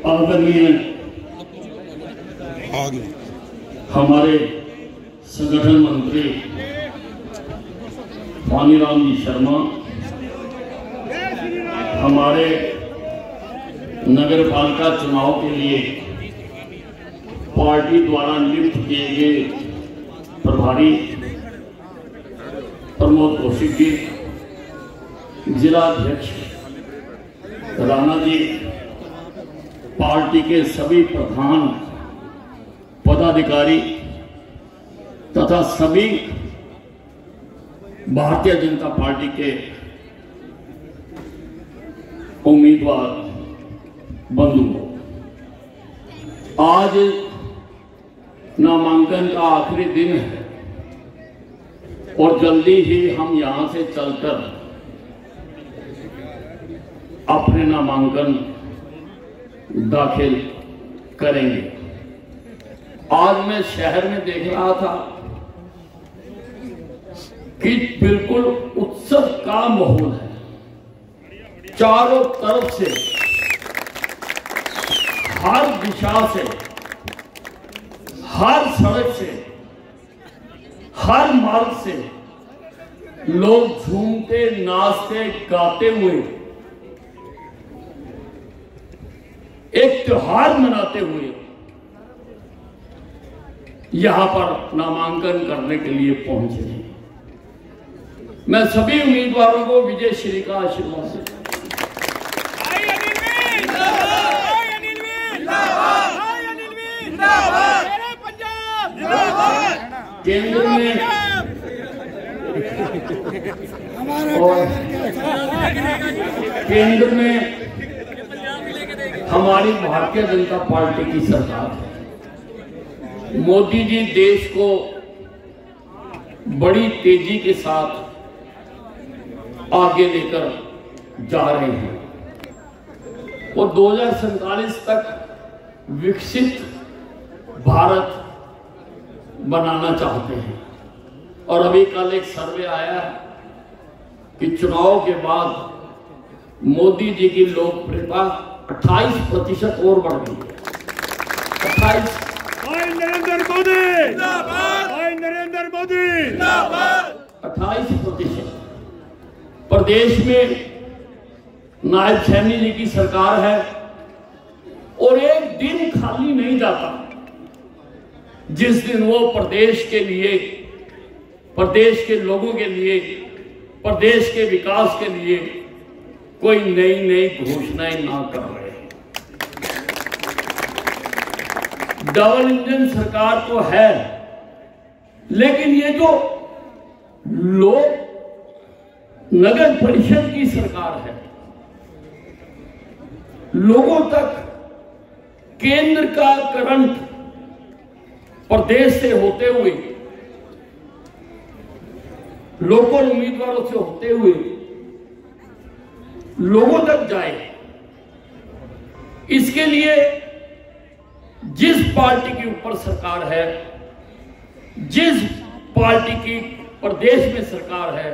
आदरणीय हमारे संगठन मंत्री पानीराम जी शर्मा, हमारे नगर पालिका चुनाव के लिए पार्टी द्वारा नियुक्त किए गए प्रभारी प्रमोद कौशिक जी, जिला अध्यक्ष राणा जी, पार्टी के सभी प्रधान पदाधिकारी तथा सभी भारतीय जनता पार्टी के उम्मीदवार बंधु, आज नामांकन का आखिरी दिन है और जल्दी ही हम यहां से चलकर अपने नामांकन दाखिल करेंगे। आज मैं शहर में देख रहा था कि बिल्कुल उत्सव का माहौल है। चारों तरफ से, हर दिशा से, हर सड़क से, हर मार्ग से लोग झूमते, नाचते, गाते हुए एक त्योहार मनाते हुए यहां पर नामांकन करने के लिए पहुंचे हैं। मैं सभी उम्मीदवारों को विजय श्री का आशीर्वाद देता हूं। केंद्र में और केंद्र में हमारी भारतीय जनता पार्टी की सरकार है। मोदी जी देश को बड़ी तेजी के साथ आगे लेकर जा रहे हैं और 2047 तक विकसित भारत बनाना चाहते हैं। और अभी कल एक सर्वे आया कि चुनाव के बाद मोदी जी की लोकप्रियता 28% और बढ़ गई है। 28। नरेंद्र मोदी जिंदाबाद, नरेंद्र मोदी जिंदाबाद। 28%। प्रदेश में नायब सैनी जी की सरकार है और एक दिन खाली नहीं जाता जिस दिन वो प्रदेश के लिए, प्रदेश के लोगों के लिए, प्रदेश के विकास के लिए कोई नई घोषणाएं ना कर रहे हैं। डबल इंजन सरकार तो है, लेकिन ये जो लोग नगर परिषद की सरकार है, लोगों तक केंद्र का करंट प्रदेश से होते हुए, लोकल उम्मीदवारों से होते हुए लोगों तक जाए, इसके लिए जिस पार्टी के ऊपर सरकार है, जिस पार्टी की प्रदेश में सरकार है,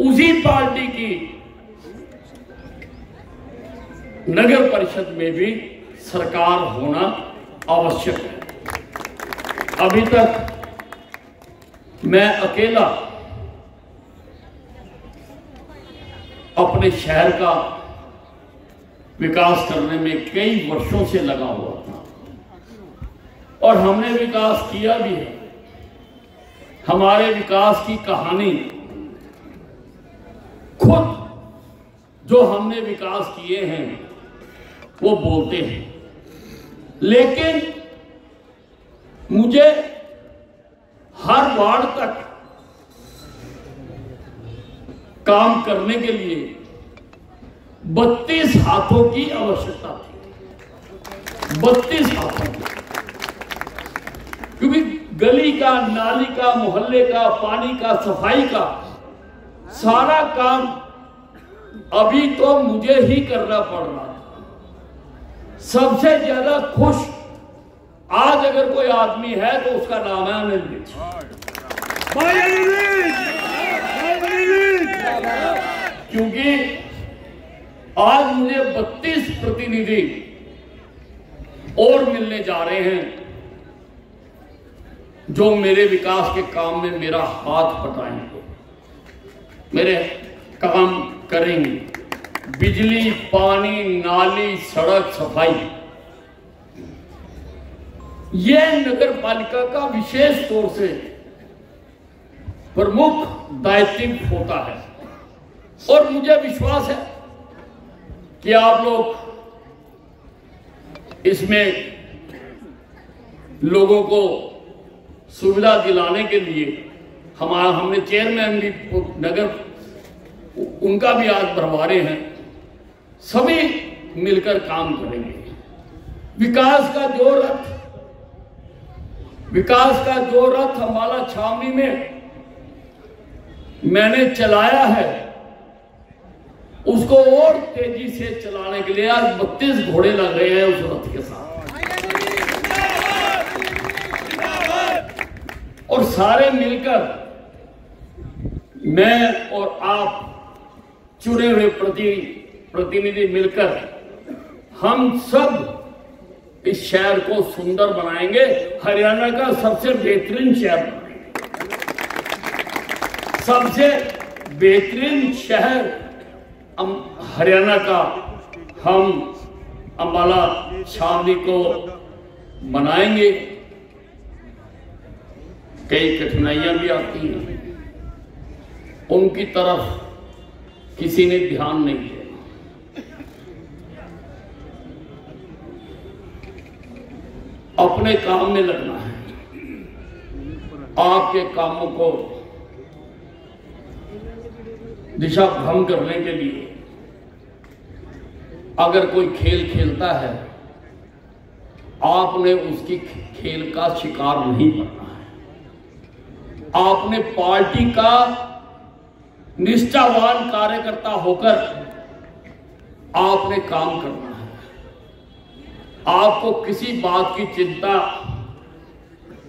उसी पार्टी की नगर परिषद में भी सरकार होना आवश्यक है। अभी तक मैं अकेला अपने शहर का विकास करने में कई वर्षों से लगा हुआ था और हमने विकास किया भी है। हमारे विकास की कहानी खुद जो हमने विकास किए हैं वो बोलते हैं, लेकिन मुझे हर वार्ड तक काम करने के लिए 32 हाथों की आवश्यकता थी। 32 हाथों की, क्योंकि गली का, नाली का, मोहल्ले का, पानी का, सफाई का सारा काम अभी तो मुझे ही करना पड़ रहा था। सबसे ज्यादा खुश आज अगर कोई आदमी है तो उसका नाम है अनिल विज। क्योंकि आज मुझे 32 प्रतिनिधि और मिलने जा रहे हैं जो मेरे विकास के काम में मेरा हाथ बटाएंगे, मेरे काम करेंगे। बिजली, पानी, नाली, सड़क, सफाई, यह नगर पालिका का विशेष तौर से प्रमुख दायित्व होता है। और मुझे विश्वास है कि आप लोग इसमें लोगों को सुविधा दिलाने के लिए हमने चेयरमैन भी नगर उनका भी आज भरवारे हैं, सभी मिलकर काम करेंगे। विकास का जो रथ अम्बाला छावनी में मैंने चलाया है, उसको और तेजी से चलाने के लिए आज 32 घोड़े लग रहे हैं उस रथ के साथ। और सारे मिलकर, मैं और आप चुने हुए प्रतिनिधि मिलकर हम सब इस शहर को सुंदर बनाएंगे, हरियाणा का सबसे बेहतरीन शहर बनाएंगे। सबसे बेहतरीन शहर हरियाणा का हम अम्बाला छावनी को बनाएंगे। कई कठिनाइयां भी आती हैं, उनकी तरफ किसी ने ध्यान नहीं दिया। अपने काम में लगना है। आपके कामों को दिशा भ्रम करने के लिए अगर कोई खेल खेलता है, आपने उसकी खेल का शिकार नहीं बनना है। आपने पार्टी का निष्ठावान कार्यकर्ता होकर आपने काम करना है। आपको किसी बात की चिंता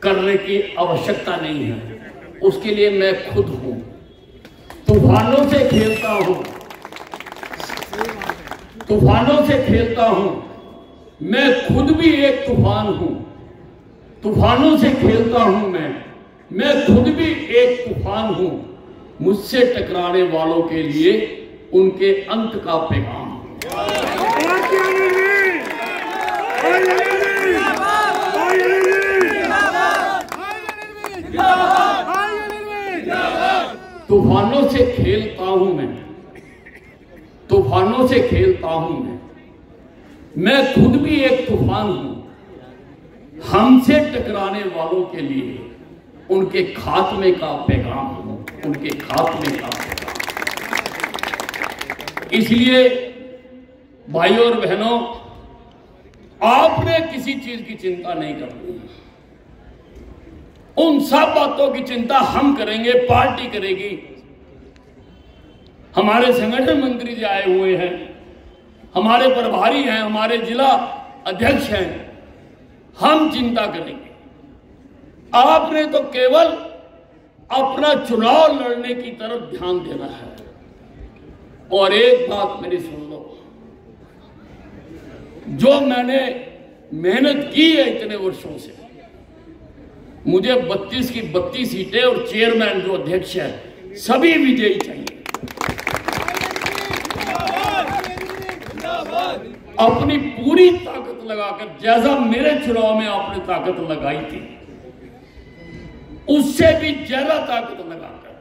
करने की आवश्यकता नहीं है। उसके लिए मैं खुद हूं, तूफानों से खेलता हूं, तूफानों से खेलता हूं। मैं खुद भी एक तूफान हूं, तूफानों से खेलता हूं। मैं खुद भी एक तूफान हूं। मुझसे टकराने वालों के लिए उनके अंत का पैगाम। तूफानों से खेलता हूं मैं, तूफानों से खेलता हूं मैं खुद भी एक तूफान हूं। हमसे टकराने वालों के लिए उनके खात्मे का पैगाम हूं, उनके खात्मे का पैगाम। इसलिए भाइयों और बहनों, आपने किसी चीज की चिंता नहीं करनी। उन सब बातों की चिंता हम करेंगे, पार्टी करेगी। हमारे संगठन मंत्री जी आए हुए हैं, हमारे प्रभारी हैं, हमारे जिला अध्यक्ष हैं। हम चिंता करेंगे। आपने तो केवल अपना चुनाव लड़ने की तरफ ध्यान देना है। और एक बात मेरी सुन लो, जो मैंने मेहनत की है इतने वर्षों से, मुझे 32 की 32 सीटें और चेयरमैन जो अध्यक्ष है सभी विजयी चाहिए। अपनी पूरी ताकत लगाकर, जैसा मेरे चुनाव में आपने ताकत लगाई थी, उससे भी ज्यादा ताकत लगाकर।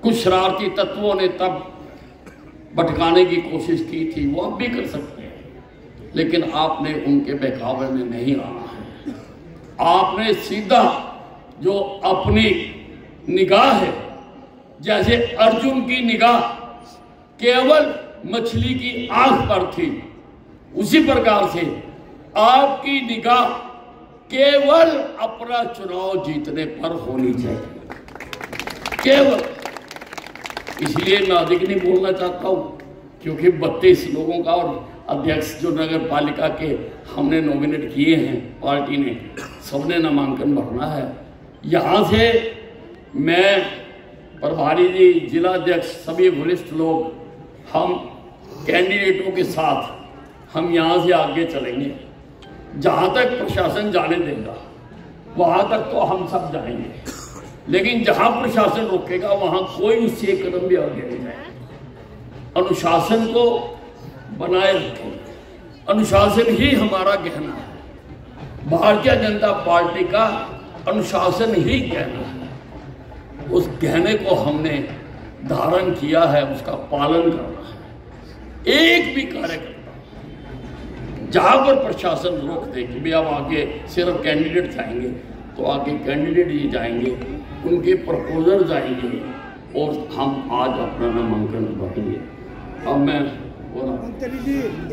कुछ शरारती तत्वों ने तब भटकाने की कोशिश की थी, वो अब भी कर सकते हैं, लेकिन आपने उनके बहकावे में नहीं आना है। आपने सीधा जो अपनी निगाह है, जैसे अर्जुन की निगाह केवल मछली की आंख पर थी, उसी प्रकार से आपकी निगाह केवल अपना चुनाव जीतने पर होनी चाहिए, केवल। इसलिए मैं अधिक नहीं बोलना चाहता हूं, क्योंकि 32 लोगों का और अध्यक्ष जो नगर पालिका के हमने नॉमिनेट किए हैं, पार्टी ने, सबने नामांकन भरना है। यहां से मैं प्रभारी जी, जिला अध्यक्ष, सभी वरिष्ठ लोग, हम कैंडिडेटों के साथ हम यहाँ से आगे चलेंगे। जहाँ तक प्रशासन जाने देगा वहाँ तक तो हम सब जाएंगे, लेकिन जहाँ प्रशासन रोकेगा वहाँ कोई उससे एक कदम भी आगे नहीं जाएगा। अनुशासन को बनाए रखेंगे। अनुशासन ही हमारा गहना है। भारतीय जनता पार्टी का अनुशासन ही गहना है। उस गहने को हमने धारण किया है, उसका पालन करना है। एक भी कार्यकर्ता जहां पर प्रशासन रोक दे कि भाई अब आगे सिर्फ कैंडिडेट जाएंगे, तो आगे कैंडिडेट ही जाएंगे, उनके प्रपोजल जाएंगे और हम आज अपना नामांकन भरेंगे। अब मैं बोला